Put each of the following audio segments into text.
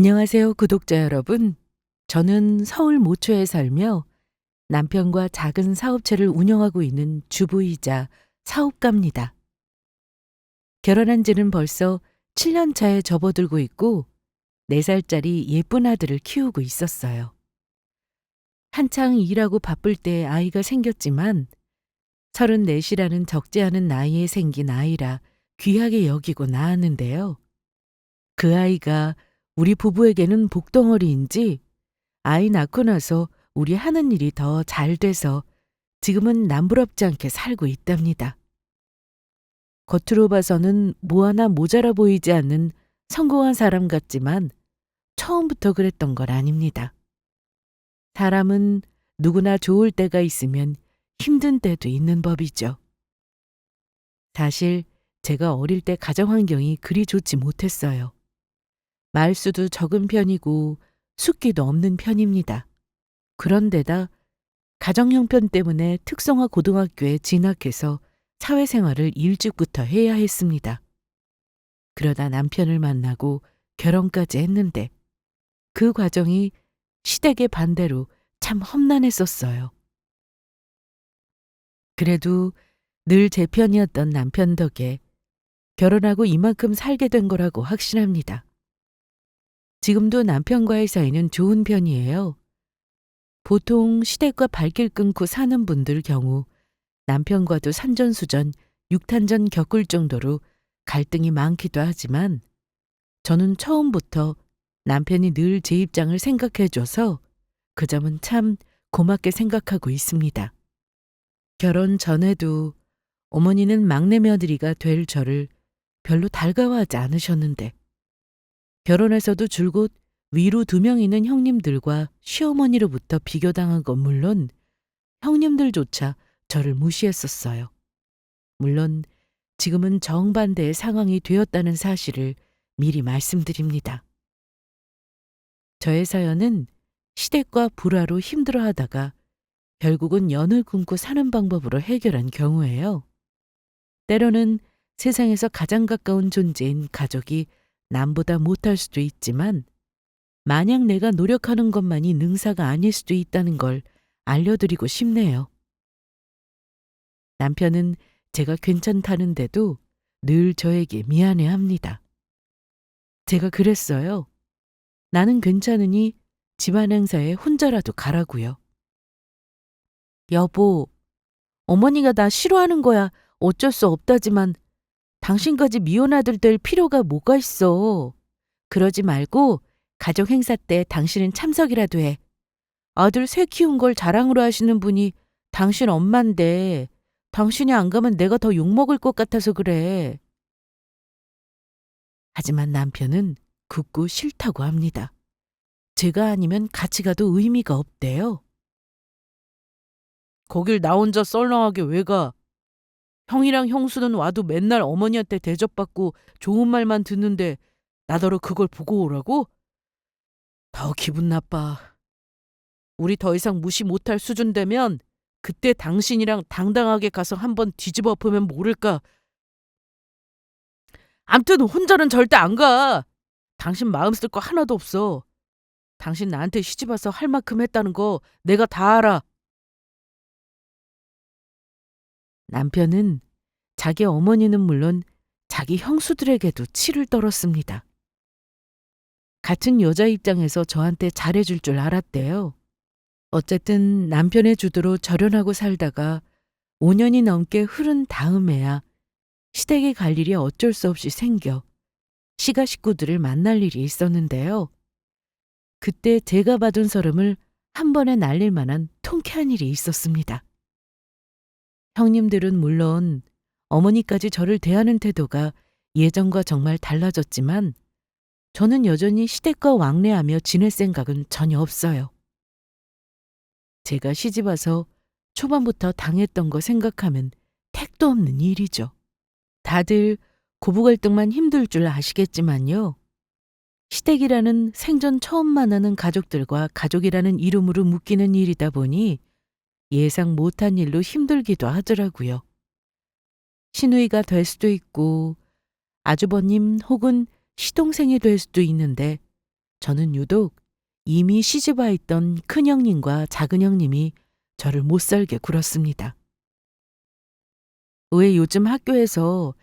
안녕하세요, 구독자 여러분. 저는 서울 모초에 살며 남편과 작은 사업체를 운영하고 있는 주부이자 사업가입니다. 결혼한 지는 벌써 7년 차에 접어들고 있고 4살짜리 예쁜 아들을 키우고 있었어요. 한창 일하고 바쁠 때 아이가 생겼지만 34이라는 적지 않은 나이에 생긴 아이라 귀하게 여기고 낳았는데요. 그 아이가 우리 부부에게는 복덩어리인지 아이 낳고 나서 우리 하는 일이 더 잘 돼서 지금은 남부럽지 않게 살고 있답니다. 겉으로 봐서는 뭐 하나 모자라 보이지 않는 성공한 사람 같지만 처음부터 그랬던 건 아닙니다. 사람은 누구나 좋을 때가 있으면 힘든 때도 있는 법이죠. 사실 제가 어릴 때 가정 환경이 그리 좋지 못했어요. 말수도 적은 편이고 숫기도 없는 편입니다. 그런데다 가정 형편 때문에 특성화 고등학교에 진학해서 사회생활을 일찍부터 해야 했습니다. 그러다 남편을 만나고 결혼까지 했는데 그 과정이 시댁의 반대로 참 험난했었어요. 그래도 늘 제 편이었던 남편 덕에 결혼하고 이만큼 살게 된 거라고 확신합니다. 지금도 남편과의 사이는 좋은 편이에요. 보통 시댁과 발길 끊고 사는 분들 경우 남편과도 산전수전, 육탄전 겪을 정도로 갈등이 많기도 하지만 저는 처음부터 남편이 늘 제 입장을 생각해줘서 그 점은 참 고맙게 생각하고 있습니다. 결혼 전에도 어머니는 막내 며느리가 될 저를 별로 달가워하지 않으셨는데 결혼해서도 줄곧 위로 2명 있는 형님들과 시어머니로부터 비교당한 건 물론 형님들조차 저를 무시했었어요. 물론 지금은 정반대의 상황이 되었다는 사실을 미리 말씀드립니다. 저의 사연은 시댁과 불화로 힘들어하다가 결국은 연을 끊고 사는 방법으로 해결한 경우예요. 때로는 세상에서 가장 가까운 존재인 가족이 남보다 못할 수도 있지만 만약 내가 노력하는 것만이 능사가 아닐 수도 있다는 걸 알려드리고 싶네요. 남편은 제가 괜찮다는데도 늘 저에게 미안해합니다. 제가 그랬어요. 나는 괜찮으니 집안 행사에 혼자라도 가라고요. 여보, 어머니가 나 싫어하는 거야 어쩔 수 없다지만 당신까지 미혼 아들 될 필요가 뭐가 있어. 그러지 말고 가족 행사 때 당신은 참석이라도 해. 아들 새 키운 걸 자랑으로 하시는 분이 당신 엄마인데 당신이 안 가면 내가 더 욕먹을 것 같아서 그래. 하지만 남편은 굳고 싫다고 합니다. 제가 아니면 같이 가도 의미가 없대요. 거길 나 혼자 썰렁하게 왜 가? 형이랑 형수는 와도 맨날 어머니한테 대접받고 좋은 말만 듣는데 나더러 그걸 보고 오라고? 더 기분 나빠. 우리 더 이상 무시 못할 수준 되면 그때 당신이랑 당당하게 가서 한번 뒤집어 엎으면 모를까. 암튼 혼자는 절대 안 가. 당신 마음 쓸 거 하나도 없어. 당신 나한테 시집와서 할 만큼 했다는 거 내가 다 알아. 남편은 자기 어머니는 물론 자기 형수들에게도 치를 떨었습니다. 같은 여자 입장에서 저한테 잘해줄 줄 알았대요. 어쨌든 남편의 주도로 절연하고 살다가 5년이 넘게 흐른 다음에야 시댁에 갈 일이 어쩔 수 없이 생겨 시가 식구들을 만날 일이 있었는데요. 그때 제가 받은 서름을 한 번에 날릴 만한 통쾌한 일이 있었습니다. 형님들은 물론 어머니까지 저를 대하는 태도가 예전과 정말 달라졌지만 저는 여전히 시댁과 왕래하며 지낼 생각은 전혀 없어요. 제가 시집와서 초반부터 당했던 거 생각하면 택도 없는 일이죠. 다들 고부 갈등만 힘들 줄 아시겠지만요. 시댁이라는 생전 처음 만나는 가족들과 가족이라는 이름으로 묶이는 일이다 보니 예상 못한 일로 힘들기도 하더라고요. 시누이가 될 수도 있고 아주버님 혹은 시동생이 될 수도 있는데 저는 유독 이미 시집와 있던 큰형님과 작은형님이 저를 못살게 굴었습니다. 왜 요즘 학교에서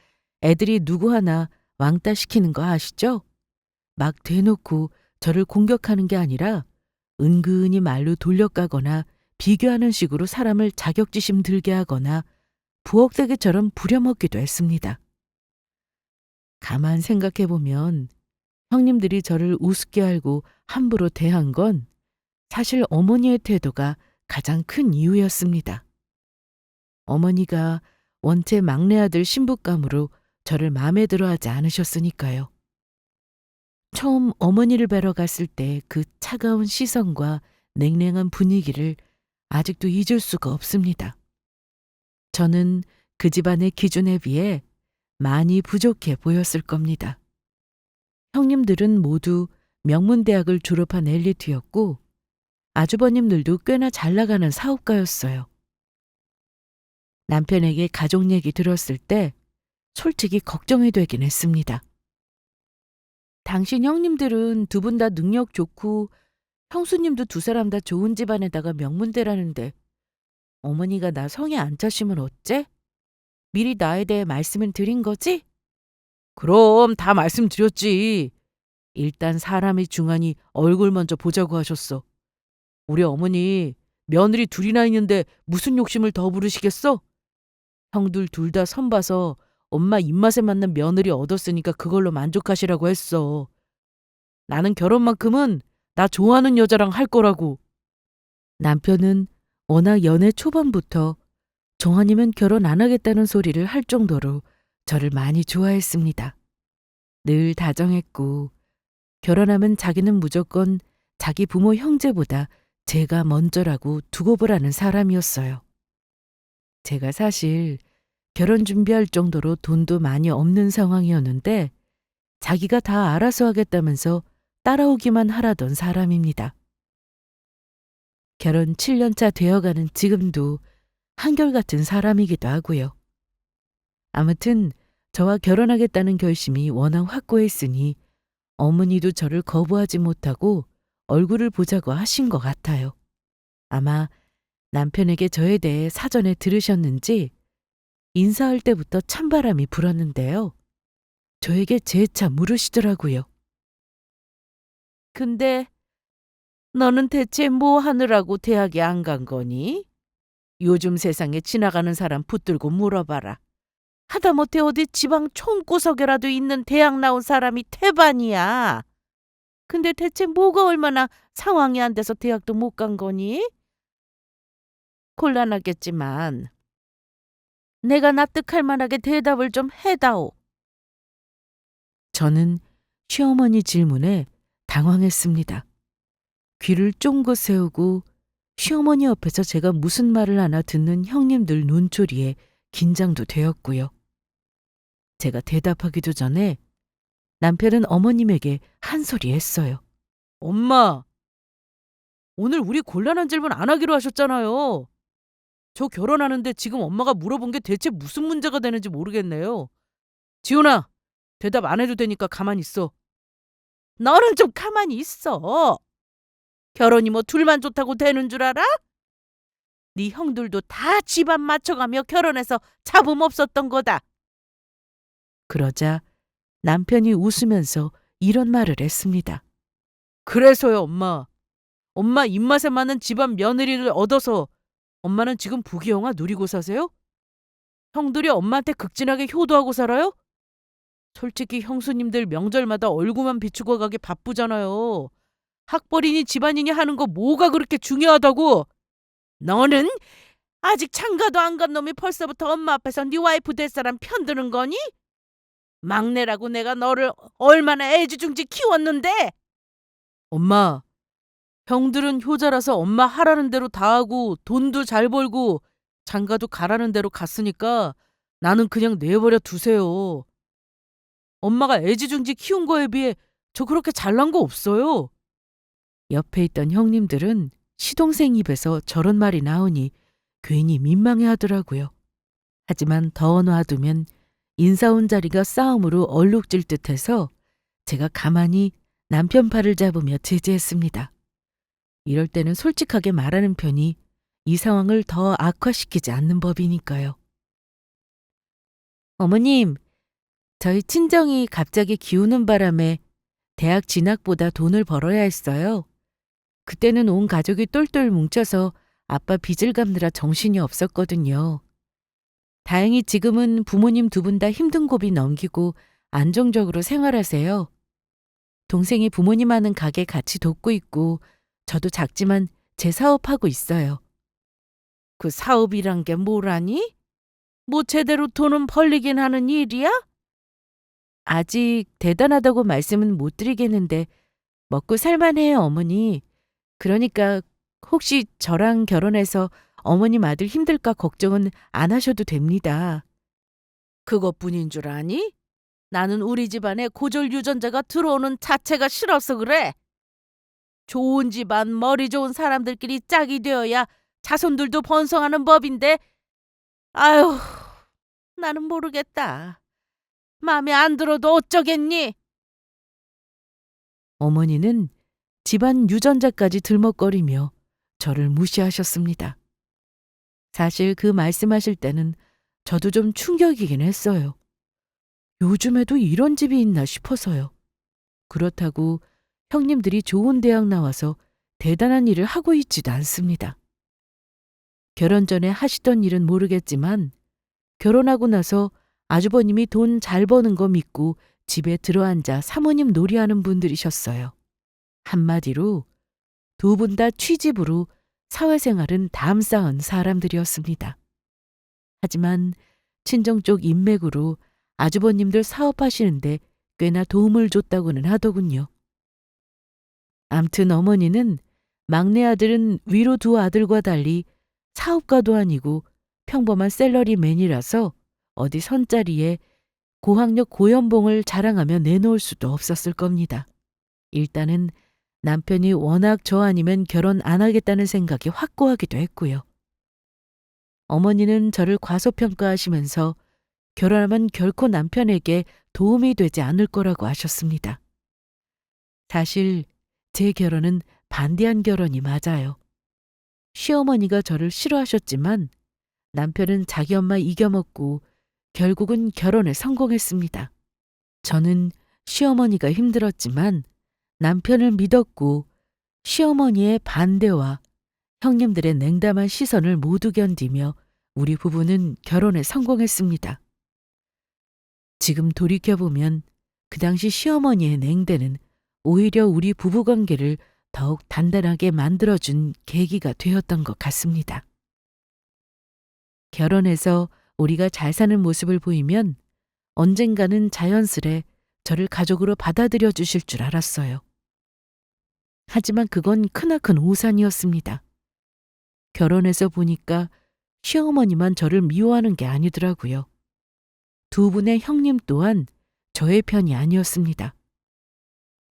애들이 누구 하나 왕따 시키는 거 아시죠? 막 대놓고 저를 공격하는 게 아니라 은근히 말로 돌려가거나 비교하는 식으로 사람을 자격지심 들게 하거나 부엌대개처럼 부려먹기도 했습니다. 가만 생각해 보면 형님들이 저를 우습게 알고 함부로 대한 건 사실 어머니의 태도가 가장 큰 이유였습니다. 어머니가 원체 막내 아들 신부감으로 저를 마음에 들어 하지 않으셨으니까요. 처음 어머니를 뵈러 갔을 때 그 차가운 시선과 냉랭한 분위기를 아직도 잊을 수가 없습니다. 저는 그 집안의 기준에 비해 많이 부족해 보였을 겁니다. 형님들은 모두 명문대학을 졸업한 엘리트였고 아주버님들도 꽤나 잘 나가는 사업가였어요. 남편에게 가족 얘기 들었을 때 솔직히 걱정이 되긴 했습니다. 당신 형님들은 두 분 다 능력 좋고 형수님도 두 사람 다 좋은 집안에다가 명문대라는데 어머니가 나 성에 안 차시면 어째? 미리 나에 대해 말씀을 드린 거지? 그럼 다 말씀드렸지. 일단 사람이 중하니 얼굴 먼저 보자고 하셨어. 우리 어머니 며느리 둘이나 있는데 무슨 욕심을 더 부르시겠어? 형들 둘 다 선봐서 엄마 입맛에 맞는 며느리 얻었으니까 그걸로 만족하시라고 했어. 나는 결혼만큼은 나 좋아하는 여자랑 할 거라고. 남편은 워낙 연애 초반부터 정아니면 결혼 안 하겠다는 소리를 할 정도로 저를 많이 좋아했습니다. 늘 다정했고 결혼하면 자기는 무조건 자기 부모 형제보다 제가 먼저라고 두고 보라는 사람이었어요. 제가 사실 결혼 준비할 정도로 돈도 많이 없는 상황이었는데 자기가 다 알아서 하겠다면서 따라오기만 하라던 사람입니다. 결혼 7년차 되어가는 지금도 한결같은 사람이기도 하고요. 아무튼 저와 결혼하겠다는 결심이 워낙 확고했으니 어머니도 저를 거부하지 못하고 얼굴을 보자고 하신 것 같아요. 아마 남편에게 저에 대해 사전에 들으셨는지 인사할 때부터 찬바람이 불었는데요. 저에게 재차 물으시더라고요. 근데 너는 대체 뭐 하느라고 대학에 안 간 거니? 요즘 세상에 지나가는 사람 붙들고 물어봐라. 하다못해 어디 지방 총구석에라도 있는 대학 나온 사람이 태반이야. 근데 대체 뭐가 얼마나 상황이 안 돼서 대학도 못 간 거니? 곤란하겠지만 내가 납득할 만하게 대답을 좀 해다오. 저는 시어머니 질문에 당황했습니다. 귀를 쫑긋 세우고 시어머니 옆에서 제가 무슨 말을 하나 듣는 형님들 눈초리에 긴장도 되었고요. 제가 대답하기도 전에 남편은 어머님에게 한 소리 했어요. 엄마, 오늘 우리 곤란한 질문 안 하기로 하셨잖아요. 저 결혼하는데 지금 엄마가 물어본 게 대체 무슨 문제가 되는지 모르겠네요. 지훈아, 대답 안 해도 되니까 가만히 있어. 너는 좀 가만히 있어. 결혼이 뭐 둘만 좋다고 되는 줄 알아? 네 형들도 다 집안 맞춰가며 결혼해서 잡음 없었던 거다. 그러자 남편이 웃으면서 이런 말을 했습니다. 그래서요, 엄마. 엄마 입맛에 맞는 집안 며느리를 얻어서 엄마는 지금 부귀영화 누리고 사세요? 형들이 엄마한테 극진하게 효도하고 살아요? 솔직히 형수님들 명절마다 얼굴만 비추고 가기 바쁘잖아요. 학벌이니 집안이니 하는 거 뭐가 그렇게 중요하다고? 너는 아직 장가도 안 간 놈이 벌써부터 엄마 앞에서 네 와이프 될 사람 편드는 거니? 막내라고 내가 너를 얼마나 애지중지 키웠는데? 엄마, 형들은 효자라서 엄마 하라는 대로 다 하고 돈도 잘 벌고 장가도 가라는 대로 갔으니까 나는 그냥 내버려 두세요. 엄마가 애지중지 키운 거에 비해 저 그렇게 잘난 거 없어요. 옆에 있던 형님들은 시동생 입에서 저런 말이 나오니 괜히 민망해 하더라고요. 하지만 더 놔두면 인사온 자리가 싸움으로 얼룩질 듯해서 제가 가만히 남편 팔을 잡으며 제지했습니다. 이럴 때는 솔직하게 말하는 편이 이 상황을 더 악화시키지 않는 법이니까요. 어머님, 저희 친정이 갑자기 기우는 바람에 대학 진학보다 돈을 벌어야 했어요. 그때는 온 가족이 똘똘 뭉쳐서 아빠 빚을 갚느라 정신이 없었거든요. 다행히 지금은 부모님 두 분 다 힘든 고비 넘기고 안정적으로 생활하세요. 동생이 부모님 하는 가게 같이 돕고 있고 저도 작지만 제 사업하고 있어요. 그 사업이란 게 뭐라니? 뭐 제대로 돈은 벌리긴 하는 일이야? 아직 대단하다고 말씀은 못 드리겠는데 먹고 살만해요, 어머니. 그러니까 혹시 저랑 결혼해서 어머님 아들 힘들까 걱정은 안 하셔도 됩니다. 그것뿐인 줄 아니? 나는 우리 집안에 고졸 유전자가 들어오는 자체가 싫어서 그래. 좋은 집안, 머리 좋은 사람들끼리 짝이 되어야 자손들도 번성하는 법인데, 아휴, 나는 모르겠다. 마음에 안 들어도 어쩌겠니? 어머니는 집안 유전자까지 들먹거리며 저를 무시하셨습니다. 사실 그 말씀하실 때는 저도 좀 충격이긴 했어요. 요즘에도 이런 집이 있나 싶어서요. 그렇다고 형님들이 좋은 대학 나와서 대단한 일을 하고 있지도 않습니다. 결혼 전에 하시던 일은 모르겠지만 결혼하고 나서 아주버님이 돈 잘 버는 거 믿고 집에 들어앉아 사모님 놀이하는 분들이셨어요. 한마디로 두 분 다 취집으로 사회생활은 담 쌓은 사람들이었습니다. 하지만 친정 쪽 인맥으로 아주버님들 사업하시는데 꽤나 도움을 줬다고는 하더군요. 암튼 어머니는 막내 아들은 위로 두 아들과 달리 사업가도 아니고 평범한 샐러리맨이라서 어디 선자리에 고학력 고연봉을 자랑하며 내놓을 수도 없었을 겁니다. 일단은 남편이 워낙 저 아니면 결혼 안 하겠다는 생각이 확고하기도 했고요. 어머니는 저를 과소평가하시면서 결혼하면 결코 남편에게 도움이 되지 않을 거라고 하셨습니다. 사실 제 결혼은 반대한 결혼이 맞아요. 시어머니가 저를 싫어하셨지만 남편은 자기 엄마 이겨먹고 결국은 결혼에 성공했습니다. 저는 시어머니가 힘들었지만 남편을 믿었고 시어머니의 반대와 형님들의 냉담한 시선을 모두 견디며 우리 부부는 결혼에 성공했습니다. 지금 돌이켜보면 그 당시 시어머니의 냉대는 오히려 우리 부부관계를 더욱 단단하게 만들어준 계기가 되었던 것 같습니다. 결혼해서 우리가 잘 사는 모습을 보이면 언젠가는 자연스레 저를 가족으로 받아들여 주실 줄 알았어요. 하지만 그건 크나큰 오산이었습니다. 결혼해서 보니까 시어머니만 저를 미워하는 게 아니더라고요. 두 분의 형님 또한 저의 편이 아니었습니다.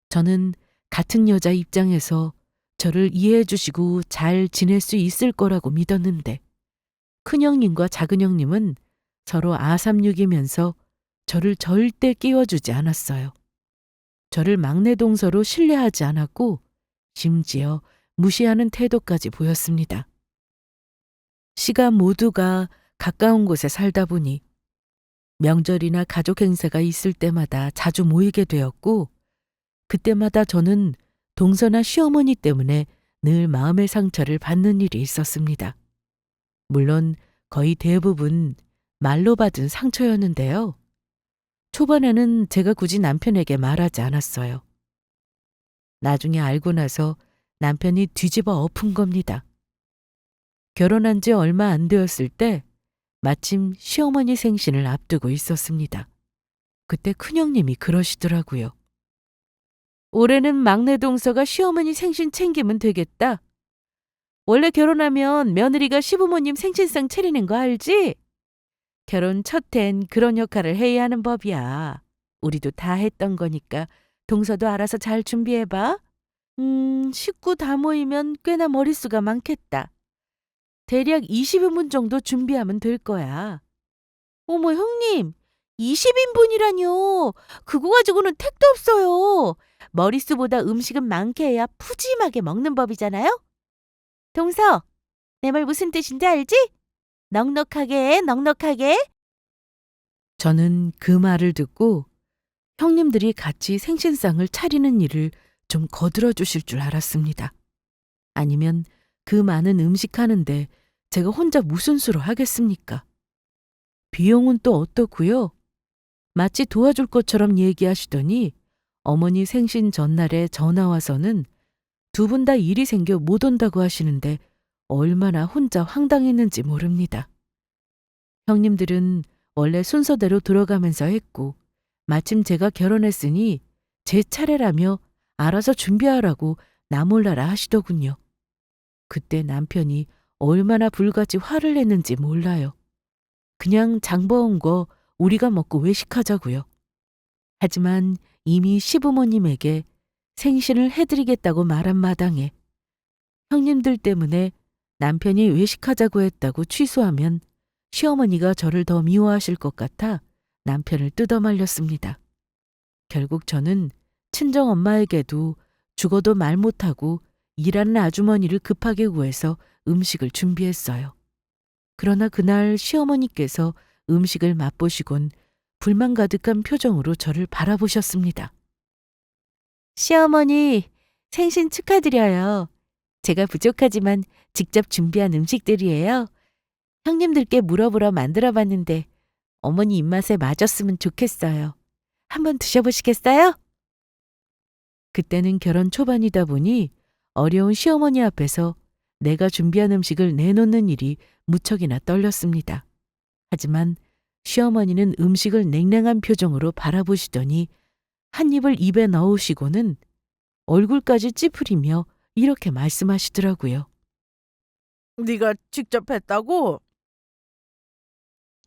저는 같은 여자 입장에서 저를 이해해 주시고 잘 지낼 수 있을 거라고 믿었는데 큰형님과 작은형님은 서로 아삼육이면서 저를 절대 끼워주지 않았어요. 저를 막내 동서로 신뢰하지 않았고 심지어 무시하는 태도까지 보였습니다. 시가 모두가 가까운 곳에 살다 보니 명절이나 가족 행사가 있을 때마다 자주 모이게 되었고 그때마다 저는 동서나 시어머니 때문에 늘 마음의 상처를 받는 일이 있었습니다. 물론 거의 대부분 말로 받은 상처였는데요. 초반에는 제가 굳이 남편에게 말하지 않았어요. 나중에 알고 나서 남편이 뒤집어 엎은 겁니다. 결혼한 지 얼마 안 되었을 때 마침 시어머니 생신을 앞두고 있었습니다. 그때 큰형님이 그러시더라고요. 올해는 막내 동서가 시어머니 생신 챙기면 되겠다. 원래 결혼하면 며느리가 시부모님 생신상 차리는 거 알지? 결혼 첫 해엔 그런 역할을 해야 하는 법이야. 우리도 다 했던 거니까 동서도 알아서 잘 준비해봐. 식구 다 모이면 꽤나 머릿수가 많겠다. 대략 20인분 정도 준비하면 될 거야. 어머 형님, 20인분이라뇨. 그거 가지고는 택도 없어요. 머릿수보다 음식은 많게 해야 푸짐하게 먹는 법이잖아요? 동서, 내 말 무슨 뜻인지 알지? 넉넉하게 해, 넉넉하게. 저는 그 말을 듣고 형님들이 같이 생신상을 차리는 일을 좀 거들어 주실 줄 알았습니다. 아니면 그 많은 음식 하는데 제가 혼자 무슨 수로 하겠습니까? 비용은 또 어떻고요? 마치 도와줄 것처럼 얘기하시더니 어머니 생신 전날에 전화 와서는 두 분 다 일이 생겨 못 온다고 하시는데 얼마나 혼자 황당했는지 모릅니다. 형님들은 원래 순서대로 들어가면서 했고 마침 제가 결혼했으니 제 차례라며 알아서 준비하라고 나몰라라 하시더군요. 그때 남편이 얼마나 불같이 화를 냈는지 몰라요. 그냥 장버온 거 우리가 먹고 외식하자고요. 하지만 이미 시부모님에게 생신을 해드리겠다고 말한 마당에 형님들 때문에 남편이 외식하자고 했다고 취소하면 시어머니가 저를 더 미워하실 것 같아 남편을 뜯어말렸습니다. 결국 저는 친정엄마에게도 죽어도 말 못하고 일하는 아주머니를 급하게 구해서 음식을 준비했어요. 그러나 그날 시어머니께서 음식을 맛보시곤 불만 가득한 표정으로 저를 바라보셨습니다. 시어머니, 생신 축하드려요. 제가 부족하지만 직접 준비한 음식들이에요. 형님들께 물어보러 만들어봤는데 어머니 입맛에 맞았으면 좋겠어요. 한번 드셔보시겠어요? 그때는 결혼 초반이다 보니 어려운 시어머니 앞에서 내가 준비한 음식을 내놓는 일이 무척이나 떨렸습니다. 하지만 시어머니는 음식을 냉랭한 표정으로 바라보시더니 한 입을 입에 넣으시고는 얼굴까지 찌푸리며 이렇게 말씀하시더라고요. 네가 직접 했다고?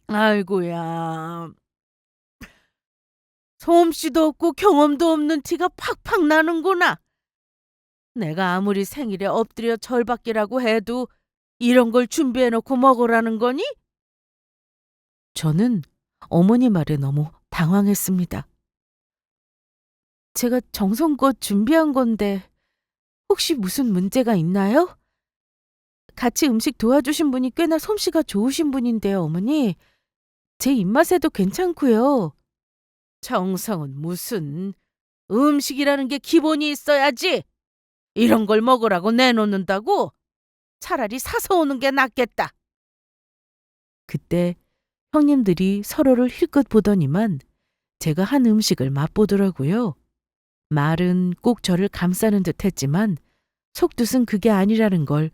아이고야. 솜씨도 없고 경험도 없는 티가 팍팍 나는구나. 내가 아무리 생일에 엎드려 절받기라고 해도 이런 걸 준비해놓고 먹으라는 거니? 저는 어머니 말에 너무 당황했습니다. 제가 정성껏 준비한 건데 혹시 무슨 문제가 있나요? 같이 음식 도와주신 분이 꽤나 솜씨가 좋으신 분인데요, 어머니. 제 입맛에도 괜찮고요. 정성은 무슨, 음식이라는 게 기본이 있어야지. 이런 걸 먹으라고 내놓는다고? 차라리 사서 오는 게 낫겠다. 그때 형님들이 서로를 힐끗 보더니만 제가 한 음식을 맛보더라고요. 말은 꼭 저를 감싸는 듯 했지만 속뜻은 그게 아니라는 걸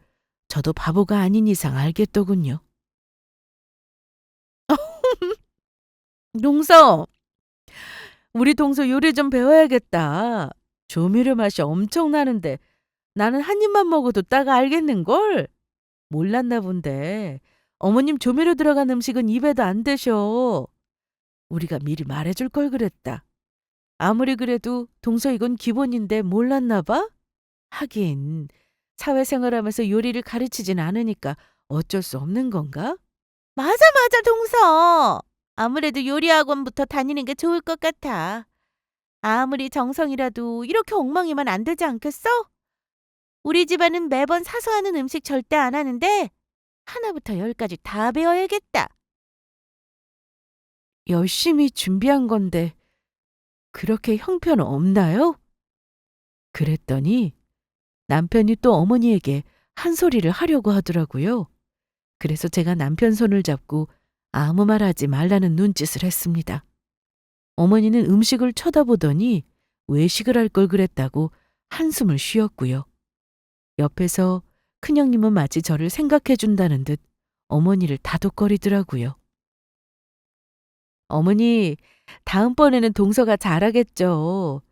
저도 바보가 아닌 이상 알겠더군요. 동서, 우리 동서 요리 좀 배워야겠다. 조미료 맛이 엄청 나는데 나는 한 입만 먹어도 딱 알겠는걸? 몰랐나 본데 어머님 조미료 들어간 음식은 입에도 안 대셔. 우리가 미리 말해줄 걸 그랬다. 아무리 그래도 동서 이건 기본인데 몰랐나 봐? 하긴 사회생활하면서 요리를 가르치진 않으니까 어쩔 수 없는 건가? 맞아, 맞아, 동서. 아무래도 요리학원부터 다니는 게 좋을 것 같아. 아무리 정성이라도 이렇게 엉망이면 안 되지 않겠어? 우리 집안은 매번 사서 하는 음식 절대 안 하는데 하나부터 열까지 다 배워야겠다. 열심히 준비한 건데 그렇게 형편 없나요? 그랬더니 남편이 또 어머니에게 한 소리를 하려고 하더라고요. 그래서 제가 남편 손을 잡고 아무 말 하지 말라는 눈짓을 했습니다. 어머니는 음식을 쳐다보더니 외식을 할 걸 그랬다고 한숨을 쉬었고요. 옆에서 큰형님은 마치 저를 생각해 준다는 듯 어머니를 다독거리더라고요. 어머니, 다음번에는 동서가 잘하겠죠.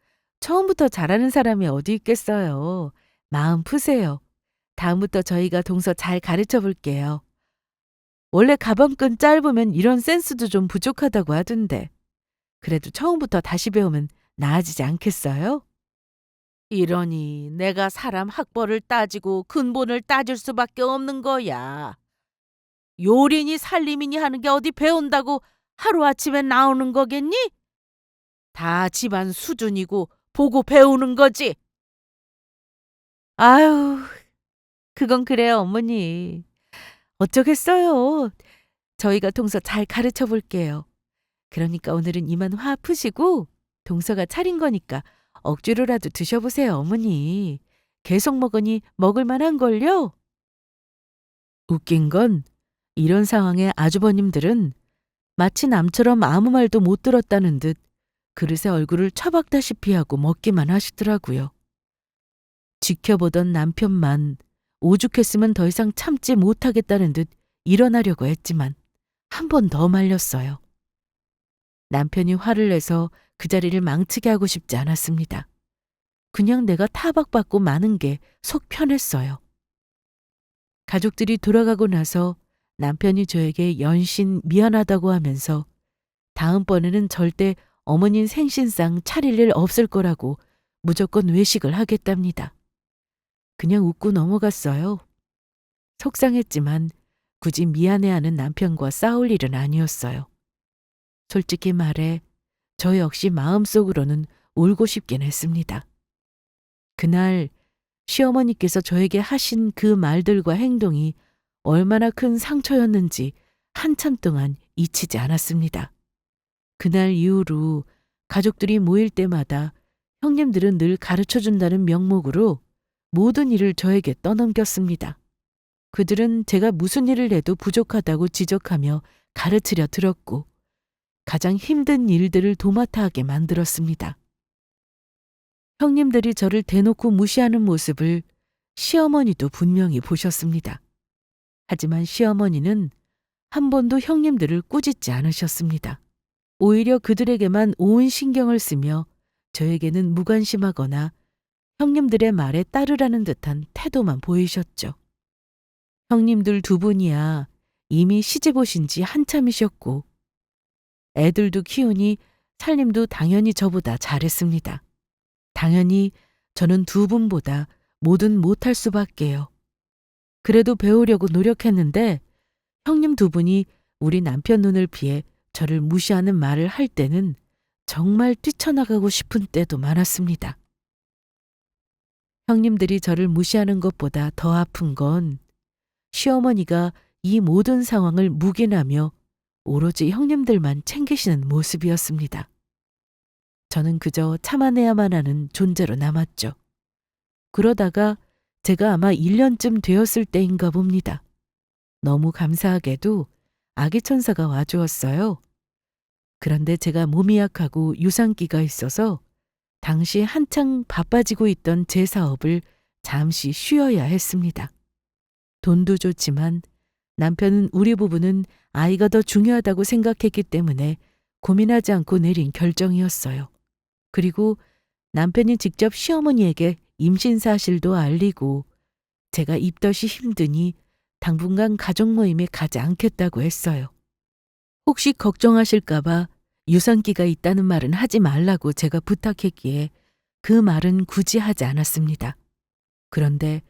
처음부터 잘하는 사람이 어디 있겠어요. 마음 푸세요. 다음부터 저희가 동서 잘 가르쳐 볼게요. 원래 가방끈 짧으면 이런 센스도 좀 부족하다고 하던데. 그래도 처음부터 다시 배우면 나아지지 않겠어요? 이러니 내가 사람 학벌을 따지고 근본을 따질 수밖에 없는 거야. 요리니 살림이니 하는 게 어디 배운다고 하루아침에 나오는 거겠니? 다 집안 수준이고 보고 배우는 거지. 아유, 그건 그래요, 어머니. 어쩌겠어요. 저희가 동서 잘 가르쳐 볼게요. 그러니까 오늘은 이만 화 푸시고 동서가 차린 거니까 억지로라도 드셔보세요, 어머니. 계속 먹으니 먹을 만한걸요? 웃긴 건 이런 상황에 아주버님들은 마치 남처럼 아무 말도 못 들었다는 듯 그릇에 얼굴을 처박다시피 하고 먹기만 하시더라고요. 지켜보던 남편만 오죽했으면 더 이상 참지 못하겠다는 듯 일어나려고 했지만 한 번 더 말렸어요. 남편이 화를 내서 그 자리를 망치게 하고 싶지 않았습니다. 그냥 내가 타박받고 마는 게 속 편했어요. 가족들이 돌아가고 나서 남편이 저에게 연신 미안하다고 하면서 다음번에는 절대 어머님 생신상 차릴 일 없을 거라고 무조건 외식을 하겠답니다. 그냥 웃고 넘어갔어요. 속상했지만 굳이 미안해하는 남편과 싸울 일은 아니었어요. 솔직히 말해 저 역시 마음속으로는 울고 싶긴 했습니다. 그날 시어머니께서 저에게 하신 그 말들과 행동이 얼마나 큰 상처였는지 한참 동안 잊히지 않았습니다. 그날 이후로 가족들이 모일 때마다 형님들은 늘 가르쳐준다는 명목으로 모든 일을 저에게 떠넘겼습니다. 그들은 제가 무슨 일을 해도 부족하다고 지적하며 가르치려 들었고 가장 힘든 일들을 도맡아 하게 만들었습니다. 형님들이 저를 대놓고 무시하는 모습을 시어머니도 분명히 보셨습니다. 하지만 시어머니는 한 번도 형님들을 꾸짖지 않으셨습니다. 오히려 그들에게만 온 신경을 쓰며 저에게는 무관심하거나 형님들의 말에 따르라는 듯한 태도만 보이셨죠. 형님들 두 분이야 이미 시집 오신 지 한참이셨고 애들도 키우니 살림도 당연히 저보다 잘했습니다. 당연히 저는 두 분보다 뭐든 못할 수밖에요. 그래도 배우려고 노력했는데 형님 두 분이 우리 남편 눈을 피해 저를 무시하는 말을 할 때는 정말 뛰쳐나가고 싶은 때도 많았습니다. 형님들이 저를 무시하는 것보다 더 아픈 건 시어머니가 이 모든 상황을 묵인하며 오로지 형님들만 챙기시는 모습이었습니다. 저는 그저 참아내야만 하는 존재로 남았죠. 그러다가 제가 아마 1년쯤 되었을 때인가 봅니다. 너무 감사하게도 아기 천사가 와주었어요. 그런데 제가 몸이 약하고 유산기가 있어서 당시 한창 바빠지고 있던 제 사업을 잠시 쉬어야 했습니다. 돈도 좋지만 남편은 우리 부부는 아이가 더 중요하다고 생각했기 때문에 고민하지 않고 내린 결정이었어요. 그리고 남편이 직접 시어머니에게 임신 사실도 알리고 제가 입덧이 힘드니 당분간 가족 모임에 가지 않겠다고 했어요. 혹시 걱정하실까봐 유산기가 있다는 말은 하지 말라고 제가 부탁했기에 그 말은 굳이 하지 않았습니다. 그런데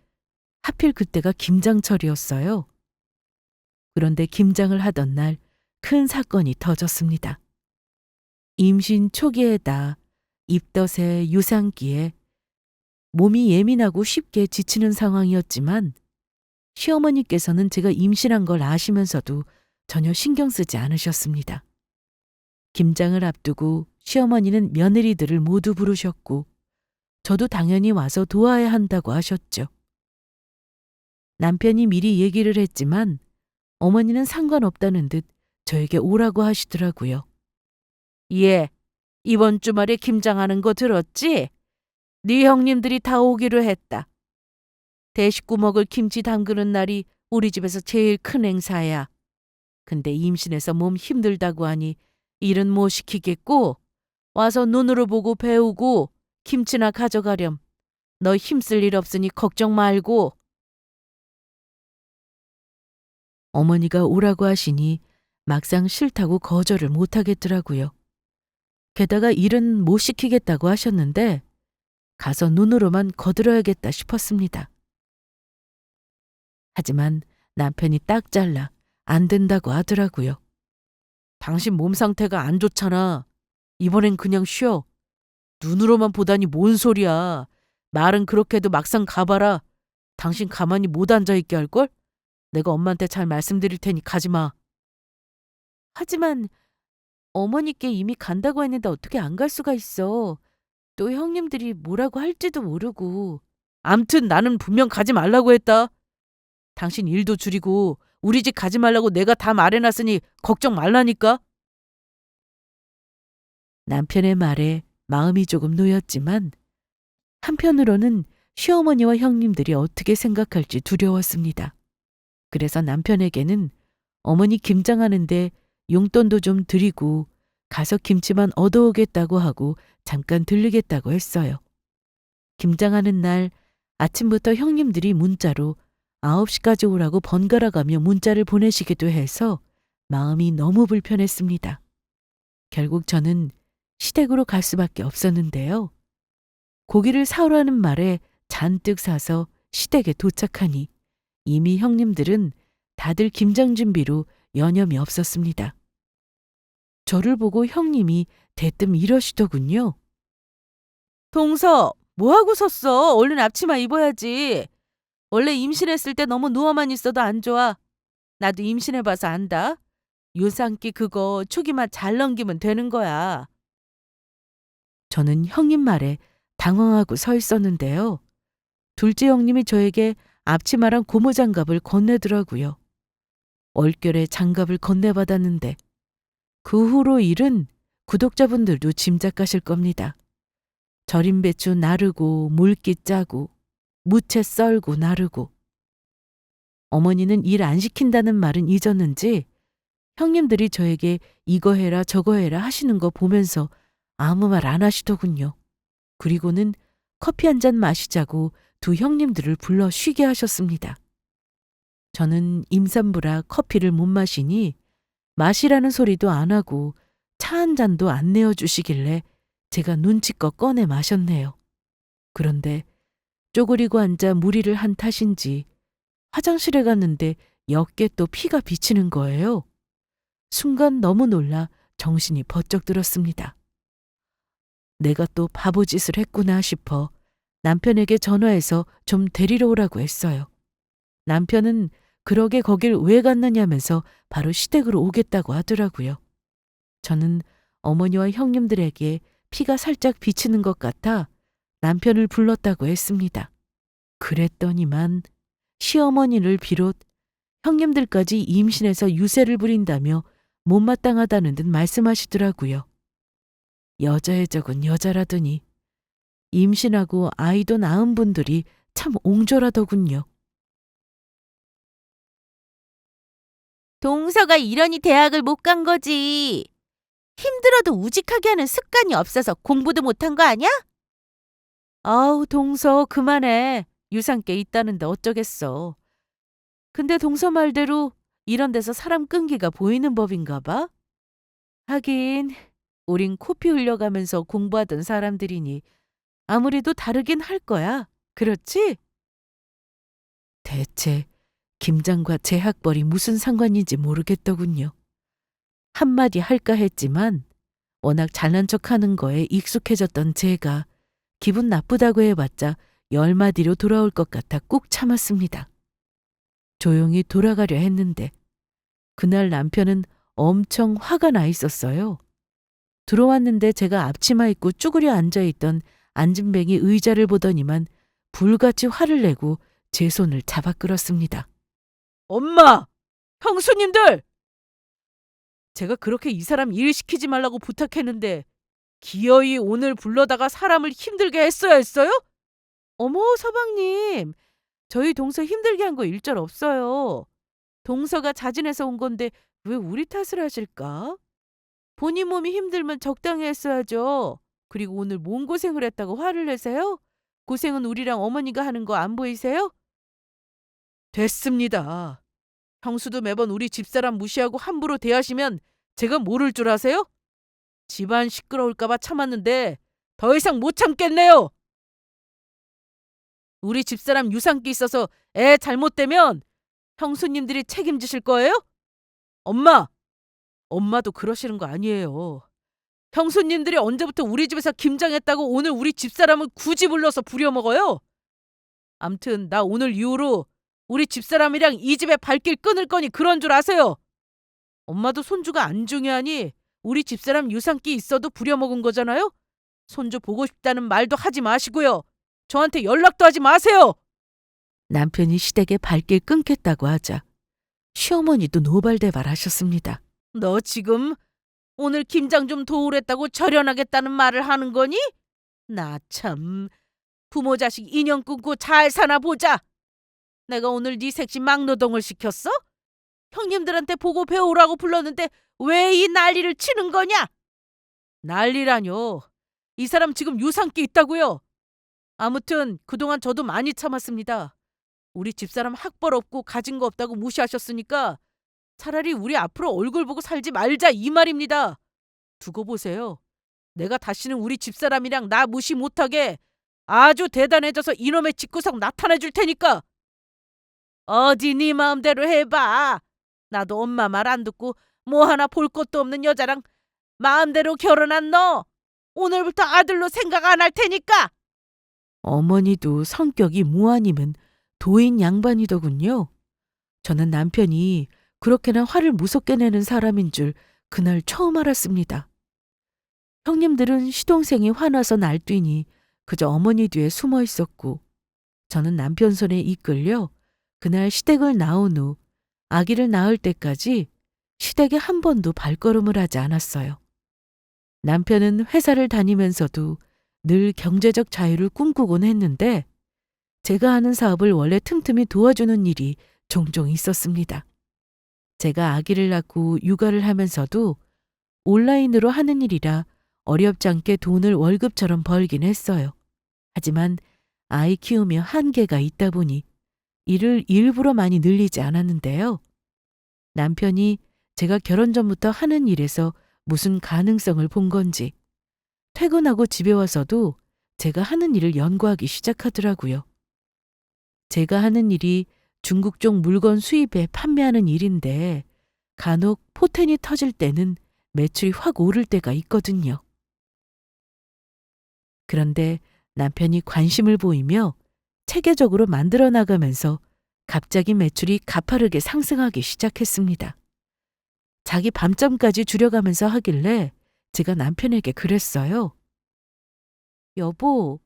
하필 그때가 김장철이었어요. 그런데 김장을 하던 날 큰 사건이 터졌습니다. 임신 초기에다 입덧에 유산기에 몸이 예민하고 쉽게 지치는 상황이었지만 시어머니께서는 제가 임신한 걸 아시면서도 전혀 신경 쓰지 않으셨습니다. 김장을 앞두고 시어머니는 며느리들을 모두 부르셨고 저도 당연히 와서 도와야 한다고 하셨죠. 남편이 미리 얘기를 했지만 어머니는 상관없다는 듯 저에게 오라고 하시더라고요. 예, 이번 주말에 김장하는 거 들었지? 네 형님들이 다 오기로 했다. 대식구 먹을 김치 담그는 날이 우리 집에서 제일 큰 행사야. 근데 임신해서 몸 힘들다고 하니 일은 못 시키겠고 와서 눈으로 보고 배우고 김치나 가져가렴. 너 힘쓸 일 없으니 걱정 말고. 어머니가 오라고 하시니 막상 싫다고 거절을 못하겠더라고요. 게다가 일은 못 시키겠다고 하셨는데 가서 눈으로만 거들어야겠다 싶었습니다. 하지만 남편이 딱 잘라 안 된다고 하더라고요. 당신 몸 상태가 안 좋잖아. 이번엔 그냥 쉬어. 눈으로만 보다니 뭔 소리야. 말은 그렇게 해도 막상 가봐라. 당신 가만히 못 앉아있게 할걸? 내가 엄마한테 잘 말씀드릴 테니 가지 마. 하지만 어머니께 이미 간다고 했는데 어떻게 안 갈 수가 있어. 또 형님들이 뭐라고 할지도 모르고. 암튼 나는 분명 가지 말라고 했다. 당신 일도 줄이고 우리 집 가지 말라고 내가 다 말해놨으니 걱정 말라니까. 남편의 말에 마음이 조금 놓였지만 한편으로는 시어머니와 형님들이 어떻게 생각할지 두려웠습니다. 그래서 남편에게는 어머니 김장하는데 용돈도 좀 드리고 가서 김치만 얻어오겠다고 하고 잠깐 들르겠다고 했어요. 김장하는 날 아침부터 형님들이 문자로 9시까지 오라고 번갈아가며 문자를 보내시기도 해서 마음이 너무 불편했습니다. 결국 저는 시댁으로 갈 수밖에 없었는데요. 고기를 사오라는 말에 잔뜩 사서 시댁에 도착하니 이미 형님들은 다들 김장 준비로 여념이 없었습니다. 저를 보고 형님이 대뜸 이러시더군요. 동서, 뭐하고 섰어? 얼른 앞치마 입어야지. 원래 임신했을 때 너무 누워만 있어도 안 좋아. 나도 임신해봐서 안다. 유산기 그거 초기만 잘 넘기면 되는 거야. 저는 형님 말에 당황하고 서 있었는데요. 둘째 형님이 저에게 앞치마랑 고무장갑을 건네더라고요. 얼결에 장갑을 건네받았는데 그 후로 일은 구독자분들도 짐작하실 겁니다. 절임 배추 나르고 물기 짜고 무채 썰고 나르고. 어머니는 일 안 시킨다는 말은 잊었는지 형님들이 저에게 이거 해라 저거 해라 하시는 거 보면서 아무 말 안 하시더군요. 그리고는 커피 한 잔 마시자고 두 형님들을 불러 쉬게 하셨습니다. 저는 임산부라 커피를 못 마시니 마시라는 소리도 안 하고 차 한 잔도 안 내어주시길래 제가 눈치껏 꺼내 마셨네요. 그런데 쪼그리고 앉아 무리를 한 탓인지 화장실에 갔는데 옅게 또 피가 비치는 거예요. 순간 너무 놀라 정신이 번쩍 들었습니다. 내가 또 바보짓을 했구나 싶어 남편에게 전화해서 좀 데리러 오라고 했어요. 남편은 그러게 거길 왜 갔느냐면서 바로 시댁으로 오겠다고 하더라고요. 저는 어머니와 형님들에게 피가 살짝 비치는 것 같아 남편을 불렀다고 했습니다. 그랬더니만 시어머니를 비롯 형님들까지 임신해서 유세를 부린다며 못마땅하다는 듯 말씀하시더라고요. 여자의 적은 여자라더니 임신하고 아이도 낳은 분들이 참 옹졸하더군요. 동서가 이러니 대학을 못 간 거지. 힘들어도 우직하게 하는 습관이 없어서 공부도 못한 거 아니야? 아우 동서 그만해. 유산께 있다는데 어쩌겠어. 근데 동서 말대로 이런 데서 사람 끈기가 보이는 법인가 봐. 하긴 우린 코피 흘려가면서 공부하던 사람들이니 아무래도 다르긴 할 거야. 그렇지? 대체 김장과 제 학벌이 무슨 상관인지 모르겠더군요. 한마디 할까 했지만 워낙 잘난 척하는 거에 익숙해졌던 제가 기분 나쁘다고 해봤자 10마디로 돌아올 것 같아 꾹 참았습니다. 조용히 돌아가려 했는데 그날 남편은 엄청 화가 나 있었어요. 들어왔는데 제가 앞치마 입고 쭈그려 앉아있던 앉은뱅이 의자를 보더니만 불같이 화를 내고 제 손을 잡아 끌었습니다. 엄마! 형수님들! 제가 그렇게 이 사람 일 시키지 말라고 부탁했는데 기어이 오늘 불러다가 사람을 힘들게 했어야 했어요? 어머 서방님, 저희 동서 힘들게 한 거 일절 없어요. 동서가 자진해서 온 건데 왜 우리 탓을 하실까? 본인 몸이 힘들면 적당히 했어야죠. 그리고 오늘 뭔 고생을 했다고 화를 내세요? 고생은 우리랑 어머니가 하는 거 안 보이세요? 됐습니다. 형수도 매번 우리 집사람 무시하고 함부로 대하시면 제가 모를 줄 아세요? 집안 시끄러울까봐 참았는데 더 이상 못 참겠네요. 우리 집사람 유산기 있어서 애 잘못되면 형수님들이 책임지실 거예요? 엄마도 그러시는 거 아니에요. 형수님들이 언제부터 우리 집에서 김장했다고 오늘 우리 집사람을 굳이 불러서 부려먹어요? 암튼 나 오늘 이후로 우리 집사람이랑 이 집에 발길 끊을 거니 그런 줄 아세요. 엄마도 손주가 안 중요하니 우리 집사람 유산기 있어도 부려먹은 거잖아요. 손주 보고 싶다는 말도 하지 마시고요. 저한테 연락도 하지 마세요. 남편이 시댁에 발길 끊겠다고 하자 시어머니도 노발대발하셨습니다. 너 지금 오늘 김장 좀 도우랬다고 절연하겠다는 말을 하는 거니? 나 참 부모 자식 인연 끊고 잘 사나 보자. 내가 오늘 네 색시 막노동을 시켰어? 형님들한테 보고 배우라고 불렀는데 왜 이 난리를 치는 거냐? 난리라뇨. 이 사람 지금 유산기 있다고요. 아무튼 그동안 저도 많이 참았습니다. 우리 집사람 학벌 없고 가진 거 없다고 무시하셨으니까 차라리 우리 앞으로 얼굴 보고 살지 말자 이 말입니다. 두고 보세요. 내가 다시는 우리 집사람이랑 나 무시 못하게 아주 대단해져서 이놈의 집구석 나타내 줄 테니까. 어디 네 마음대로 해봐. 나도 엄마 말 안 듣고 뭐 하나 볼 것도 없는 여자랑 마음대로 결혼한 너 오늘부터 아들로 생각 안 할 테니까. 어머니도 성격이 무아님은 도인 양반이더군요. 저는 남편이 그렇게나 화를 무섭게 내는 사람인 줄 그날 처음 알았습니다. 형님들은 시동생이 화나서 날뛰니 그저 어머니 뒤에 숨어 있었고 저는 남편 손에 이끌려 그날 시댁을 나온 후 아기를 낳을 때까지 시댁에 한 번도 발걸음을 하지 않았어요. 남편은 회사를 다니면서도 늘 경제적 자유를 꿈꾸곤 했는데 제가 하는 사업을 원래 틈틈이 도와주는 일이 종종 있었습니다. 제가 아기를 낳고 육아를 하면서도 온라인으로 하는 일이라 어렵지 않게 돈을 월급처럼 벌긴 했어요. 하지만 아이 키우며 한계가 있다 보니 일을 일부러 많이 늘리지 않았는데요. 남편이 제가 결혼 전부터 하는 일에서 무슨 가능성을 본 건지 퇴근하고 집에 와서도 제가 하는 일을 연구하기 시작하더라고요. 제가 하는 일이 중국 쪽 물건 수입해 판매하는 일인데 간혹 포텐이 터질 때는 매출이 확 오를 때가 있거든요. 그런데 남편이 관심을 보이며 체계적으로 만들어 나가면서 갑자기 매출이 가파르게 상승하기 시작했습니다. 자기 밤잠까지 줄여가면서 하길래 제가 남편에게 그랬어요. 여보,